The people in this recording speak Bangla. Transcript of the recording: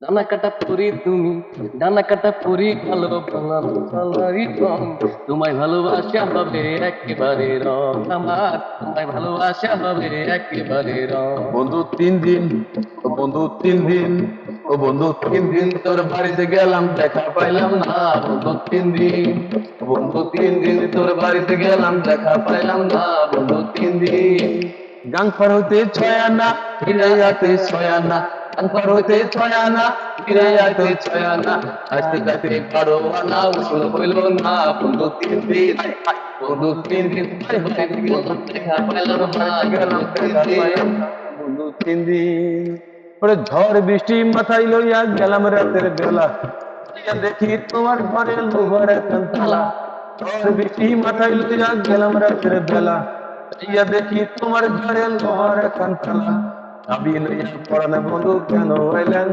ডানা কাটা পরি তুমি, ডানা কাটা পরি কালো বানানো কালারি রং, তোমায় ভালোবাসা হবে একেবারে রং আমার, তোমায় ভালোবাসা হবে একেবারে রং। বন্ধু 3 দিন, ও বন্ধু 3 দিন, ও বন্ধু 3 দিন তোর বাড়িতে গেলাম দেখা পাইলাম না। বন্ধু 3 দিন, বন্ধু 3 দিন তোর বাড়িতে গেলাম দেখা পাইলাম না। বন্ধু 3 দিন। গাংপার হইতে 6 আনা, ফিরাইয়াতে 6 আনা। গাংপার হইতে 6 আনা, ফিরাইয়াতে 6 আনা। আসতে যাতে 12 আনা উসুল হইল না। বন্ধু 3 দিন, বন্ধু 3 দিন বাড়িতে গেলাম দেখা পাইলাম না। গেলাম দেখা পাইলাম না। বন্ধু 3 দিন। ওরে ঝড় বৃষ্টি মাথায় লইয়া গেলাম রাতের বেলা, দেখি তোমার ঘরে লোহার একখান তালা। ঝড় বৃষ্টি মাথায় লইয়া গেলাম রাতের বেলা, দেখি তোমার ঘরে লোহার একখান তালা। চাবি লইয়া পড়ানে বন্ধু কেন আইলেন